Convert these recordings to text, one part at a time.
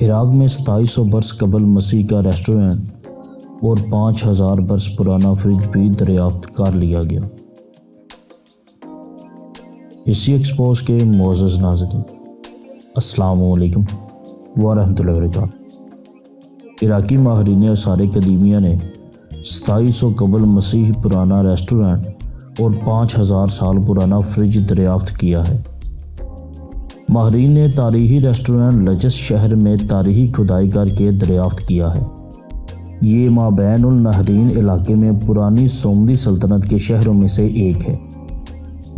عراق میں 2700 برس قبل مسیح کا ریسٹورینٹ اور 5000 برس پرانا فریج بھی دریافت کر لیا گیا۔ اسی ایکسپوز کے معزز ناظرین، السلام علیکم ورحمۃ اللہ وبرکاتہ۔ عراقی ماہرین آثار قدیمیہ نے 2700 قبل مسیح پرانا ریسٹورینٹ اور 5000 سال پرانا فریج دریافت کیا ہے۔ ماہرین نے تاریخی ریسٹورینٹ لجس شہر میں تاریخی کھدائی کر کے دریافت کیا ہے۔ یہ مابین النہرین علاقے میں پرانی سومری سلطنت کے شہروں میں سے ایک ہے۔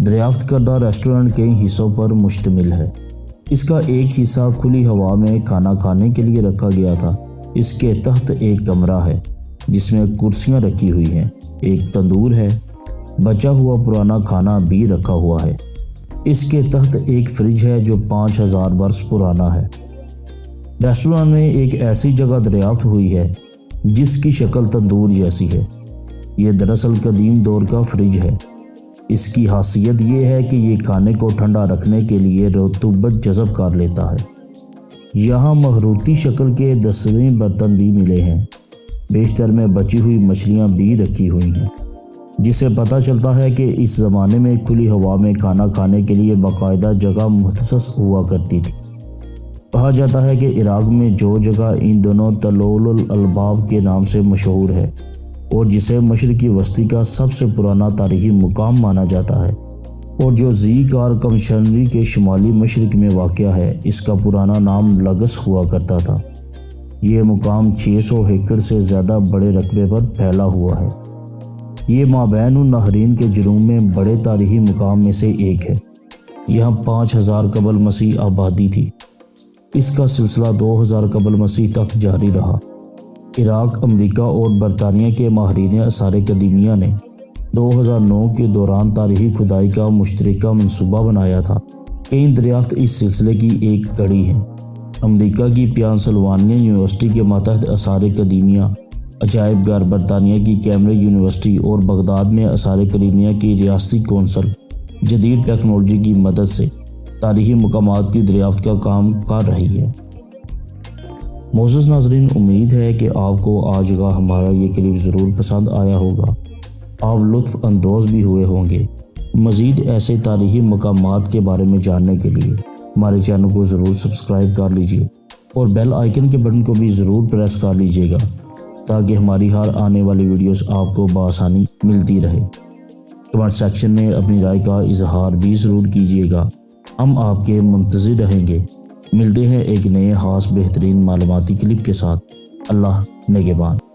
دریافت کردہ ریسٹورینٹ کئی حصوں پر مشتمل ہے۔ اس کا ایک حصہ کھلی ہوا میں کھانا کھانے کے لیے رکھا گیا تھا۔ اس کے تحت ایک کمرہ ہے جس میں کرسیاں رکھی ہوئی ہیں، ایک تندور ہے، بچا ہوا پرانا کھانا بھی رکھا ہوا ہے۔ اس کے تحت ایک فریج ہے جو 5000 برس پرانا ہے۔ ریسٹورینٹ میں ایک ایسی جگہ دریافت ہوئی ہے جس کی شکل تندور جیسی ہے۔ یہ دراصل قدیم دور کا فریج ہے۔ اس کی خاصیت یہ ہے کہ یہ کھانے کو ٹھنڈا رکھنے کے لیے رطوبت جذب کر لیتا ہے۔ یہاں مخروطی شکل کے دستریں برتن بھی ملے ہیں۔ بیشتر میں بچی ہوئی مچھلیاں بھی رکھی ہوئی ہیں، جس سے پتہ چلتا ہے کہ اس زمانے میں کھلی ہوا میں کھانا کھانے کے لیے باقاعدہ جگہ مختص ہوا کرتی تھی۔ کہا جاتا ہے کہ عراق میں جو جگہ ان دونوں طلول الالباب کے نام سے مشہور ہے اور جسے مشرقی وسطی کا سب سے پرانا تاریخی مقام مانا جاتا ہے اور جو زی کار کمشنری کے شمالی مشرق میں واقع ہے، اس کا پرانا نام لگس ہوا کرتا تھا۔ یہ مقام 600 ایکڑ سے زیادہ بڑے رقبے پر پھیلا ہوا ہے۔ یہ مابین النہرین کے جنوب میں بڑے تاریخی مقام میں سے ایک ہے۔ یہاں 5000 قبل مسیح آبادی تھی۔ اس کا سلسلہ 2000 قبل مسیح تک جاری رہا۔ عراق، امریکہ اور برطانیہ کے ماہرین آثار قدیمیہ نے 2009 کے دوران تاریخی کھدائی کا مشترکہ منصوبہ بنایا تھا۔ کئی دریافت اس سلسلے کی ایک کڑی ہیں۔ امریکہ کی پینسلوانیا یونیورسٹی کے ماتحت آثار قدیمیہ عجائب گھر، برطانیہ کی کیمبرج یونیورسٹی اور بغداد میں آثار قدیمیہ کی ریاستی کونسل جدید ٹیکنالوجی کی مدد سے تاریخی مقامات کی دریافت کا کام کر رہی ہے۔ معزز ناظرین، امید ہے کہ آپ کو آج کا ہمارا یہ کلپ ضرور پسند آیا ہوگا۔ آپ لطف اندوز بھی ہوئے ہوں گے۔ مزید ایسے تاریخی مقامات کے بارے میں جاننے کے لیے ہمارے چینل کو ضرور سبسکرائب کر لیجئے اور بیل آئیکن کے بٹن کو بھی ضرور پریس کر لیجئے گا تاکہ ہماری ہر آنے والی ویڈیوز آپ کو بآسانی ملتی رہے۔ کمنٹ سیکشن میں اپنی رائے کا اظہار بھی ضرور کیجیے گا۔ ہم آپ کے منتظر رہیں گے۔ ملتے ہیں ایک نئے خاص بہترین معلوماتی کلپ کے ساتھ۔ اللہ نگہبان۔